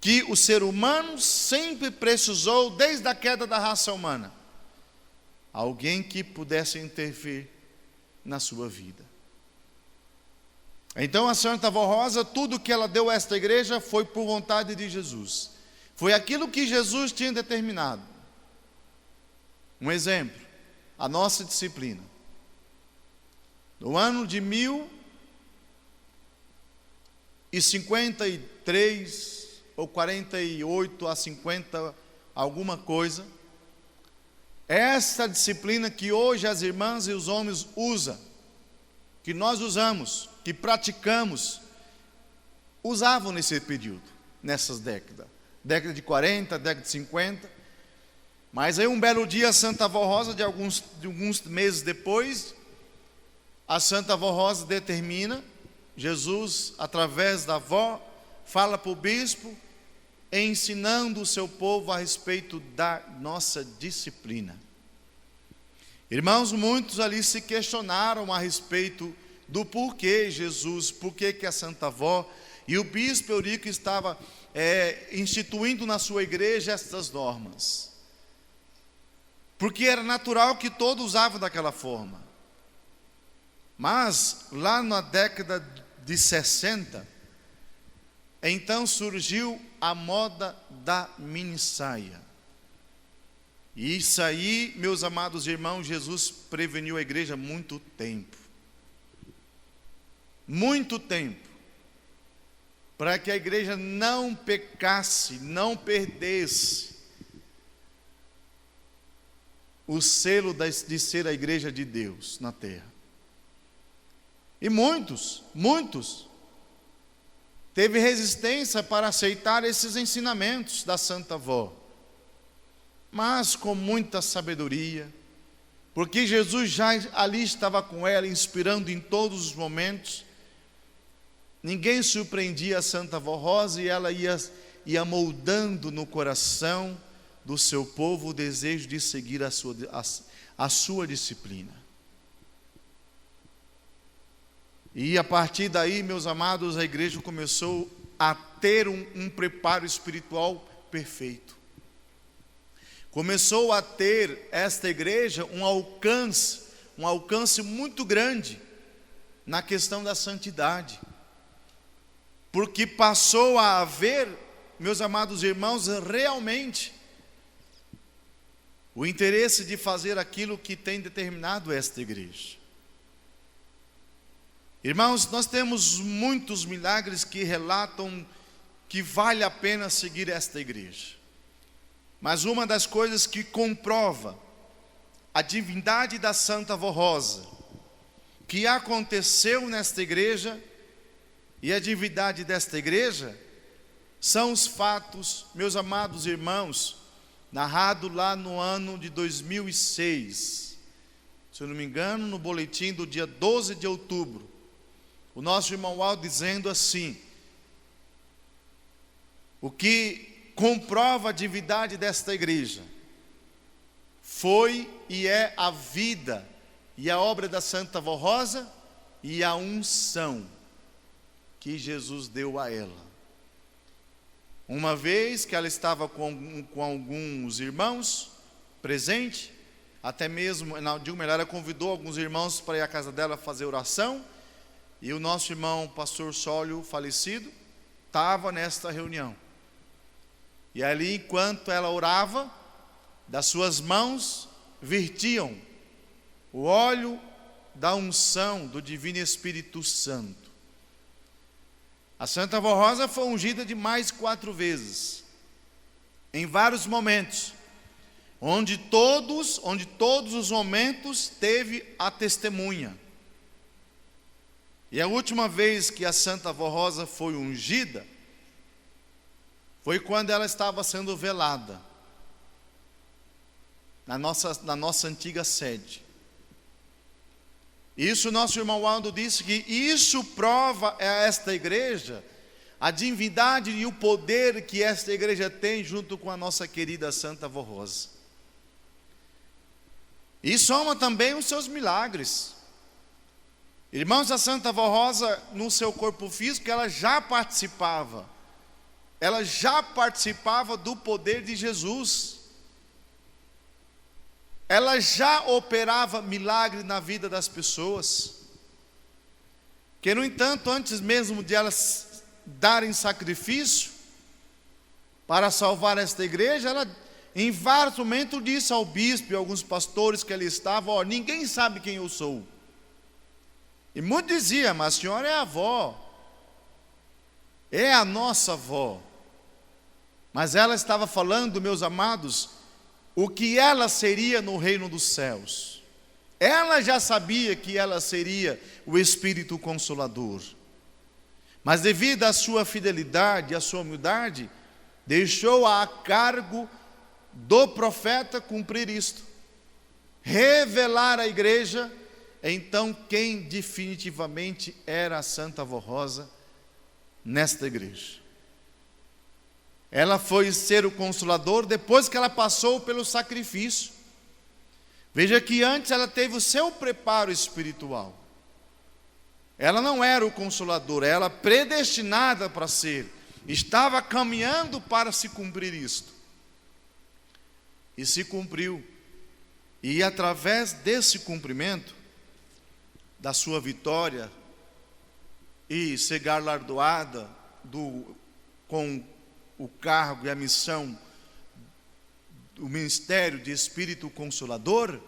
que o ser humano sempre precisou, desde a queda da raça humana, alguém que pudesse intervir na sua vida. Então a Santa Vó Rosa, tudo que ela deu a esta igreja foi por vontade de Jesus. Foi aquilo que Jesus tinha determinado. Um exemplo, a nossa disciplina. No ano de 1053 ou 48 a 50, alguma coisa, essa disciplina que hoje as irmãs e os homens usam, que nós usamos, que praticamos, usavam nesse período, nessas décadas. Década de 40, década de 50. Mas aí um belo dia a Santa Vó Rosa, de alguns meses depois, a Santa Vó Rosa determina, Jesus, através da avó, fala para o bispo, ensinando o seu povo a respeito da nossa disciplina. Irmãos, muitos ali se questionaram a respeito do porquê Jesus, porquê que a Santa Vó e o bispo Eurico estava instituindo na sua igreja estas normas. Porque era natural que todos usavam daquela forma. Mas, lá na década de 60, então surgiu a moda da minissaia. E isso aí, meus amados irmãos, Jesus preveniu a igreja há muito tempo. Muito tempo. Para que a igreja não pecasse, não perdesse o selo de ser a igreja de Deus na terra. E muitos teve resistência para aceitar esses ensinamentos da Santa Vó, mas com muita sabedoria, porque Jesus já ali estava com ela, inspirando em todos os momentos. Ninguém surpreendia a Santa Vó Rosa e ela ia moldando no coração do seu povo o desejo de seguir a sua disciplina. E a partir daí, meus amados, a igreja começou a ter um preparo espiritual perfeito. Começou a ter esta igreja um alcance muito grande na questão da santidade. Porque passou a haver, meus amados irmãos, realmente o interesse de fazer aquilo que tem determinado esta igreja. Irmãos, nós temos muitos milagres que relatam que vale a pena seguir esta igreja. Mas uma das coisas que comprova a divindade da Santa Vó Rosa, que aconteceu nesta igreja, e a divindade desta igreja, são os fatos, meus amados irmãos, narrado lá no ano de 2006, se eu não me engano, no boletim do dia 12 de outubro, o nosso irmão Aldo dizendo assim: o que comprova a divindade desta igreja foi e é a vida e a obra da Santa Vó Rosa e a unção que Jesus deu a ela. Uma vez que ela estava com alguns irmãos presentes, até mesmo, não, digo melhor, ela convidou alguns irmãos para ir à casa dela fazer oração, e o nosso irmão pastor Sólio, falecido, estava nesta reunião. E ali, enquanto ela orava, das suas mãos vertiam o óleo da unção do Divino Espírito Santo. A Santa Vó Rosa foi ungida de mais 4 vezes, em vários momentos, onde todos os momentos teve a testemunha. E a última vez que a Santa Vó Rosa foi ungida, foi quando ela estava sendo velada, na nossa antiga sede. Isso nosso irmão Aldo disse que isso prova a esta igreja a divindade e o poder que esta igreja tem junto com a nossa querida Santa Vó Rosa. E soma também os seus milagres. Irmãos, a Santa Vó Rosa, no seu corpo físico, ela já participava do poder de Jesus. Ela já operava milagre na vida das pessoas, que no entanto, antes mesmo de elas darem sacrifício para salvar esta igreja, ela em vários momentos disse ao bispo e alguns pastores que ali estavam: ninguém sabe quem eu sou. E muitos diziam: mas a senhora é a avó, é a nossa avó. Mas ela estava falando, meus amados, o que ela seria no reino dos céus. Ela já sabia que ela seria o Espírito Consolador, mas devido à sua fidelidade, à sua humildade, deixou a cargo do profeta cumprir isto, revelar à igreja então quem definitivamente era a Santa Vó Rosa nesta igreja. Ela foi ser o Consolador depois que ela passou pelo sacrifício. Veja que antes ela teve o seu preparo espiritual. Ela não era o Consolador, ela predestinada para ser, estava caminhando para se cumprir isto. E se cumpriu. E através desse cumprimento, da sua vitória, e ser galardoada com o cargo e a missão, o ministério de Espírito Consolador,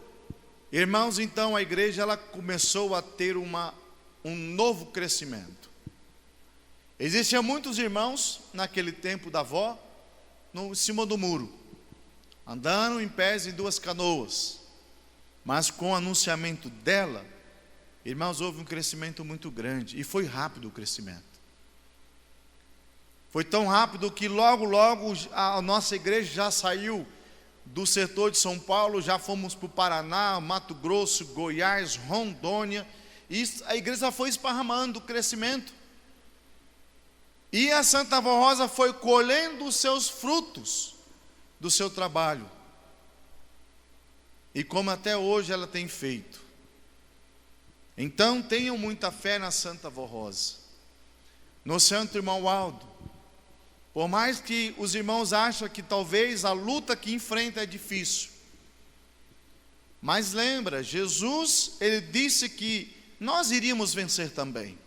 irmãos, então a igreja ela começou a ter um novo crescimento. Existiam muitos irmãos naquele tempo da avó, em cima do muro, andando em pés em 2 canoas, mas com o anunciamento dela, irmãos, houve um crescimento muito grande, e foi rápido o crescimento. Foi tão rápido que logo a nossa igreja já saiu do setor de São Paulo, já fomos para o Paraná, Mato Grosso, Goiás, Rondônia, e a igreja foi esparramando o crescimento. E a Santa Vó Rosa foi colhendo os seus frutos do seu trabalho. E como até hoje ela tem feito. Então tenham muita fé na Santa Vó Rosa, no Santo Irmão Aldo. Por mais que os irmãos acham que talvez a luta que enfrenta é difícil, mas lembra, Jesus, ele disse que nós iríamos vencer também,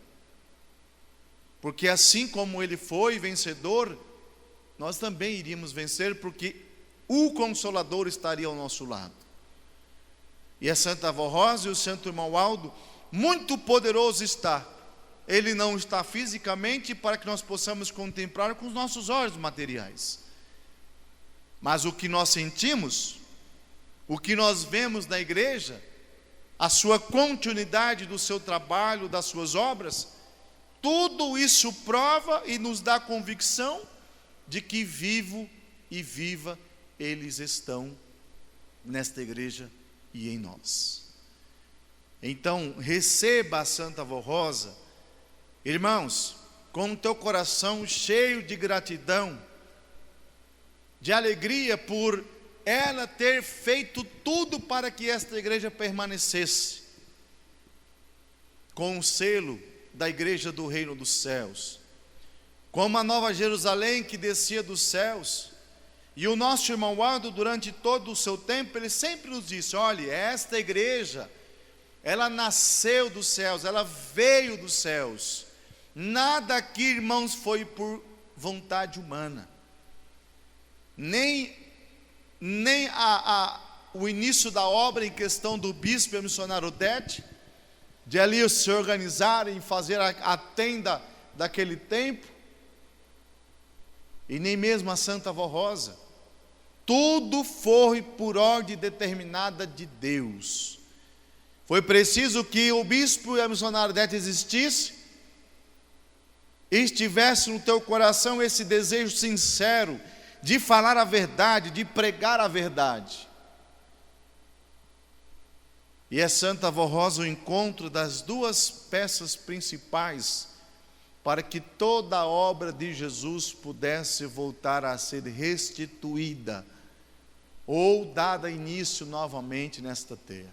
porque assim como ele foi vencedor, nós também iríamos vencer, porque o Consolador estaria ao nosso lado. E a Santa Vó Rosa e o Santo Irmão Aldo, muito poderoso está. Ele não está fisicamente para que nós possamos contemplar com os nossos olhos materiais, mas o que nós sentimos, o que nós vemos na igreja, a sua continuidade do seu trabalho, das suas obras, tudo isso prova e nos dá convicção de que vivo e viva eles estão nesta igreja e em nós. Então receba a Santa Vó Rosa, irmãos, com o teu coração cheio de gratidão, de alegria por ela ter feito tudo para que esta igreja permanecesse. com o selo da igreja do reino dos céus, como a nova Jerusalém que descia dos céus. E o nosso irmão Aldo, durante todo o seu tempo, ele sempre nos disse: olha, esta igreja, ela nasceu dos céus, ela veio dos céus. Nada aqui, irmãos, foi por vontade humana. Nem o início da obra em questão do bispo e a missionária Odete, de ali se organizarem, fazer a tenda daquele tempo, e nem mesmo a Santa Avó Rosa. Tudo foi por ordem determinada de Deus. Foi preciso que o bispo e a missionária Odete existissem, e estivesse no teu coração esse desejo sincero de falar a verdade, de pregar a verdade. E é Santa Avó Rosa o encontro das duas peças principais para que toda a obra de Jesus pudesse voltar a ser restituída ou dada início novamente nesta terra.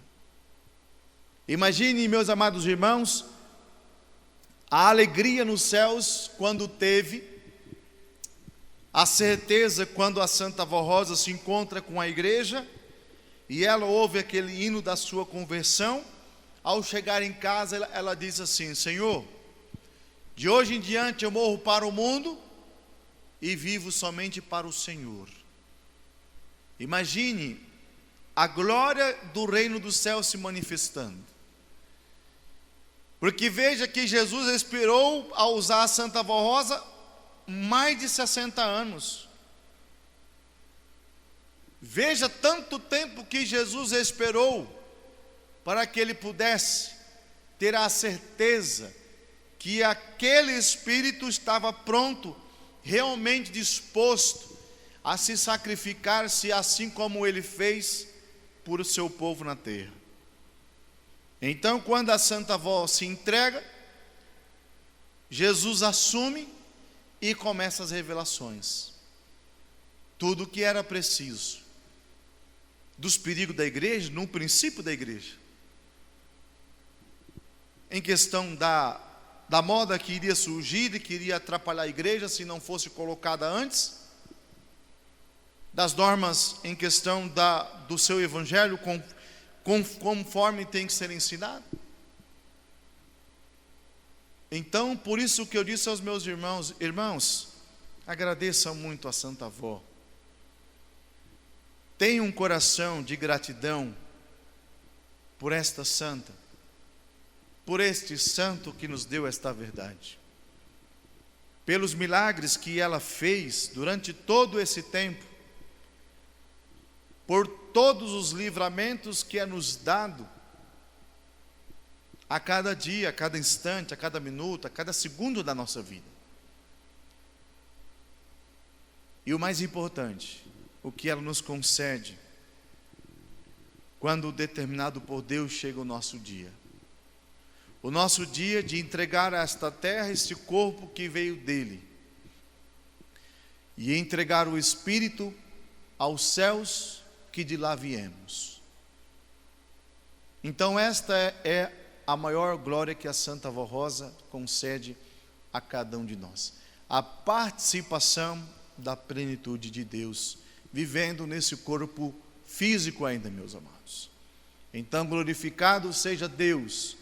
Imagine, meus amados irmãos, a alegria nos céus quando teve, a certeza quando a Santa Avó Rosa se encontra com a igreja e ela ouve aquele hino da sua conversão. Ao chegar em casa, ela diz assim: Senhor, de hoje em diante eu morro para o mundo e vivo somente para o Senhor. Imagine a glória do reino do céu se manifestando. Porque veja que Jesus esperou a usar a Santa Avó Rosa mais de 60 anos. Veja tanto tempo que Jesus esperou para que ele pudesse ter a certeza que aquele espírito estava pronto, realmente disposto a se sacrificar-se, assim como ele fez por o seu povo na terra. Então, quando a Santa Avó se entrega, Jesus assume e começa as revelações. Tudo o que era preciso, dos perigos da igreja, no princípio da igreja, em questão da moda que iria surgir e que iria atrapalhar a igreja se não fosse colocada antes, das normas em questão do seu evangelho, conforme tem que ser ensinado. Então, por isso que eu disse aos meus irmãos: irmãos, agradeçam muito a Santa Avó. Tenha um coração de gratidão por esta santa, por este santo que nos deu esta verdade, pelos milagres que ela fez durante todo esse tempo, por todos os livramentos que é nos dado a cada dia, a cada instante, a cada minuto, a cada segundo da nossa vida. E o mais importante, o que ela nos concede quando determinado por Deus chega o nosso dia. O nosso dia de entregar a esta terra este corpo que veio dele e entregar o Espírito aos céus que de lá viemos. Então esta é a maior glória que a Santa Avó Rosa concede a cada um de nós: a participação da plenitude de Deus, vivendo nesse corpo físico ainda, meus amados. Então glorificado seja Deus,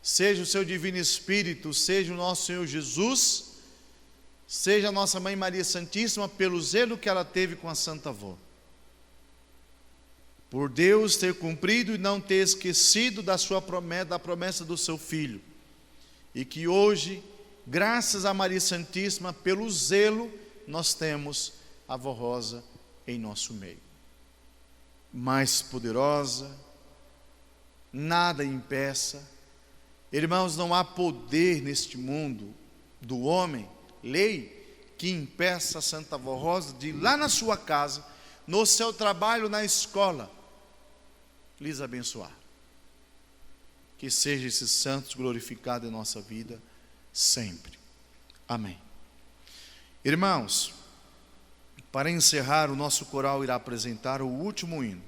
seja o seu divino Espírito, seja o nosso Senhor Jesus, seja a nossa Mãe Maria Santíssima, pelo zelo que ela teve com a Santa Avó, por Deus ter cumprido e não ter esquecido da sua promessa, da promessa do seu Filho, e que hoje, graças a Maria Santíssima, pelo zelo, nós temos a Avó Rosa em nosso meio. Mais poderosa, nada impeça. Irmãos, não há poder neste mundo do homem, lei, que impeça a Santa Avó Rosa de ir lá na sua casa, no seu trabalho, na escola, lhes abençoar. Que seja esses santos glorificados em nossa vida sempre. Amém. Irmãos, para encerrar, o nosso coral irá apresentar o último hino: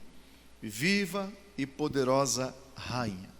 Viva e Poderosa Rainha.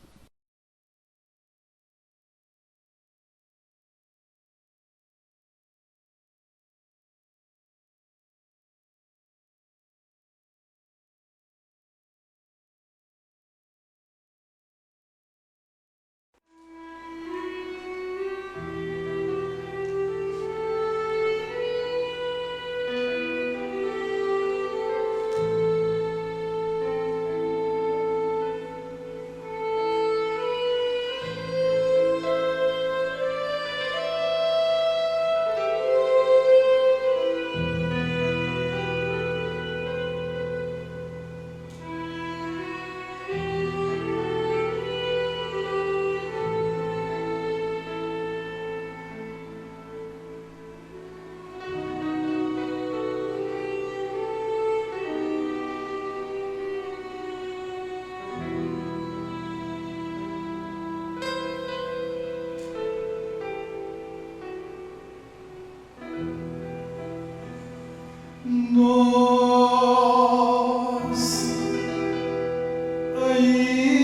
nós ainda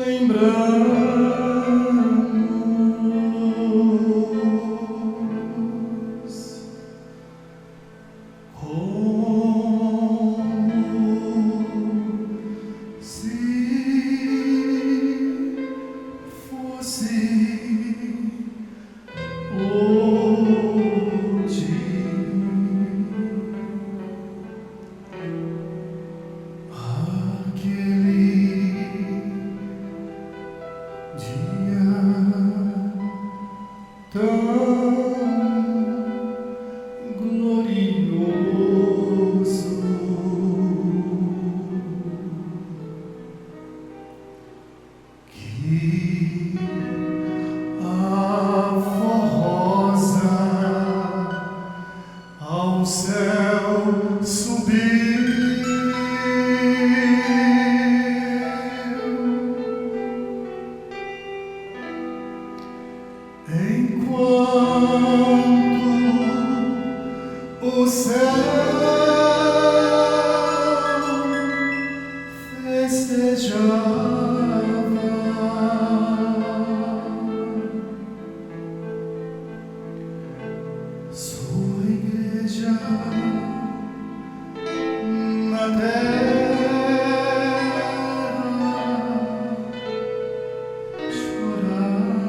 lembramos como se fosse hoje aquele dia tão glorioso que a rosa ao céu subiu, enquanto o céu festejava. Sua igreja na terra chorava,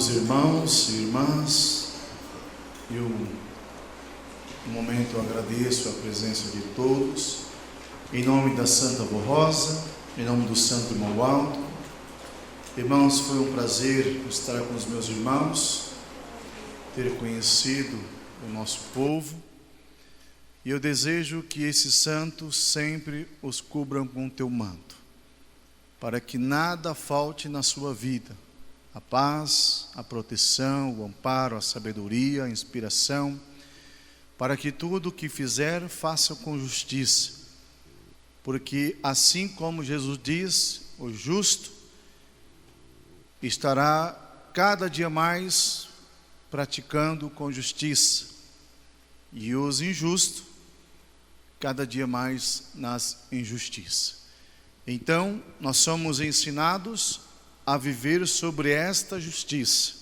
Amados irmãos e irmãs, eu no momento eu agradeço a presença de todos, em nome da Santa Avó Rosa, em nome do Santo Irmão Aldo. Irmãos, foi um prazer estar com os meus irmãos, ter conhecido o nosso povo, e eu desejo que esses santos sempre os cubram com o teu manto, para que nada falte na sua vida, a paz, a proteção, o amparo, a sabedoria, a inspiração, para que tudo o que fizer, faça com justiça, porque assim como Jesus diz, o justo estará cada dia mais praticando com justiça, e os injustos cada dia mais nas injustiças. Então, nós somos ensinados a viver sobre esta justiça.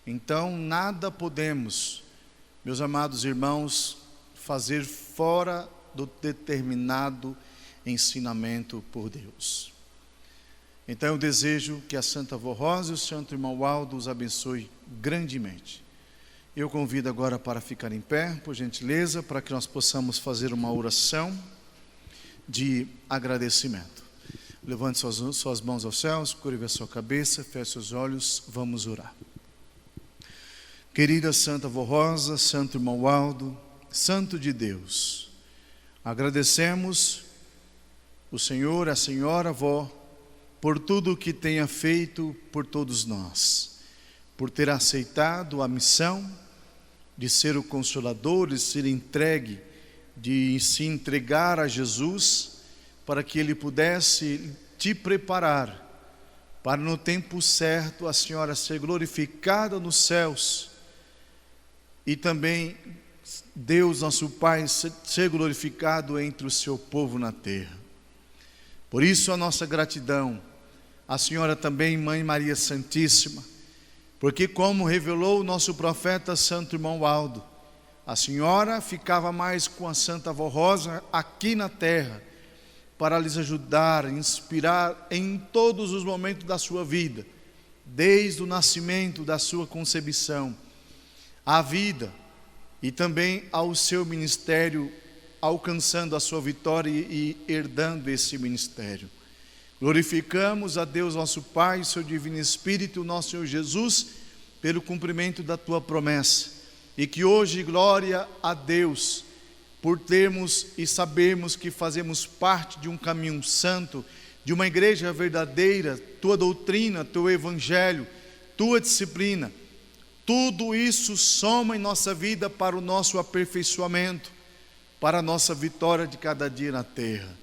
Então, nada podemos, meus amados irmãos, fazer fora do determinado ensinamento por Deus. Então, eu desejo que a Santa Avó Rosa e o Santo Irmão Aldo os abençoe grandemente. Eu convido agora para ficar em pé, por gentileza, para que nós possamos fazer uma oração de agradecimento. Levante suas mãos aos céus, curve a sua cabeça, feche seus olhos, vamos orar. Querida Santa Avó Rosa, Santo Irmão Aldo, Santo de Deus, agradecemos o Senhor, a Senhora Avó, por tudo o que tenha feito por todos nós, por ter aceitado a missão de ser o Consolador, de ser entregue, de se entregar a Jesus, para que Ele pudesse te preparar, para no tempo certo a Senhora ser glorificada nos céus, e também Deus nosso Pai ser glorificado entre o seu povo na terra. Por isso a nossa gratidão, a Senhora também, Mãe Maria Santíssima, porque como revelou o nosso profeta Santo Irmão Aldo, a Senhora ficava mais com a Santa Avó Rosa aqui na terra, para lhes ajudar, inspirar em todos os momentos da sua vida, desde o nascimento da sua concepção, à vida e também ao seu ministério, alcançando a sua vitória e herdando esse ministério. Glorificamos a Deus nosso Pai, seu Divino Espírito, o nosso Senhor Jesus, pelo cumprimento da tua promessa, e que hoje, glória a Deus, por termos e sabermos que fazemos parte de um caminho santo, de uma igreja verdadeira, tua doutrina, teu evangelho, tua disciplina, tudo isso soma em nossa vida para o nosso aperfeiçoamento, para a nossa vitória de cada dia na terra.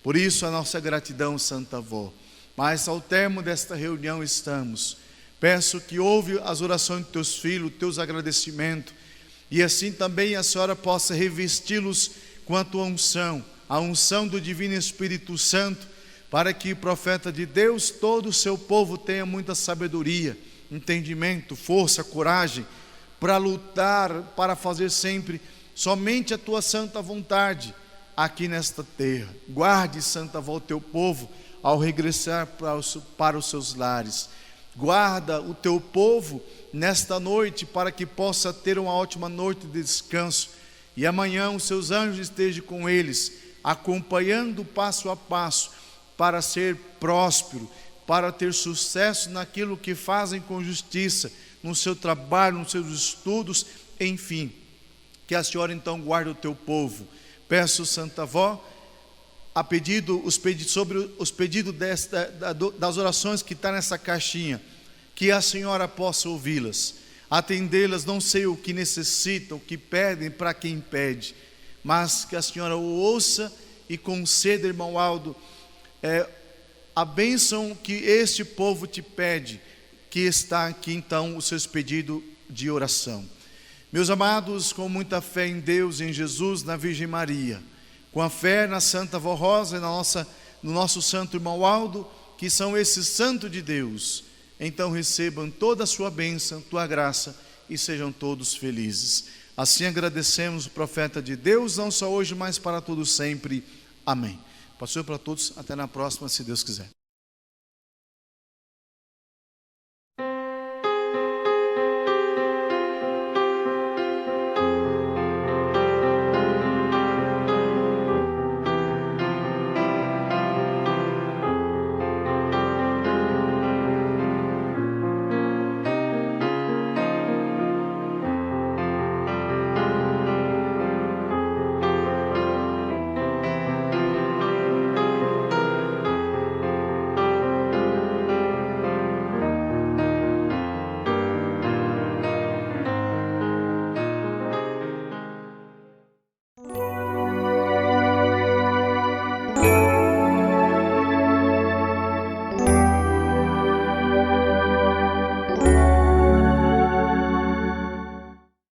Por isso a nossa gratidão, Santa Avó. Mas ao termo desta reunião estamos. Peço que ouve as orações de teus filhos, teus agradecimentos, e assim também a Senhora possa revesti-los com a tua unção, a unção do Divino Espírito Santo, para que o profeta de Deus, todo o seu povo tenha muita sabedoria, entendimento, força, coragem, para lutar, para fazer sempre somente a tua santa vontade aqui nesta terra. Guarde, Santa Avó, o teu povo ao regressar para os seus lares. Guarda o teu povo nesta noite, para que possa ter uma ótima noite de descanso, e amanhã os seus anjos estejam com eles, acompanhando passo a passo, para ser próspero, para ter sucesso naquilo que fazem com justiça, no seu trabalho, nos seus estudos, enfim. Que a Senhora então guarde o teu povo. Peço, Santa Avó, sobre os pedidos das orações que está nessa caixinha, que a Senhora possa ouvi-las, atendê-las. Não sei o que necessitam, o que pedem, para quem pede, mas que a Senhora o ouça e conceda, Irmão Aldo, a bênção que este povo te pede, que está aqui então os seus pedidos de oração. Meus amados, com muita fé em Deus, em Jesus, na Virgem Maria, com a fé na Santa Avó Rosa e no nosso Santo Irmão Aldo, que são esses santos de Deus, então recebam toda a sua bênção, tua graça, e sejam todos felizes. Assim agradecemos o profeta de Deus, não só hoje, mas para todos sempre. Amém. Pastor para todos, até na próxima, se Deus quiser.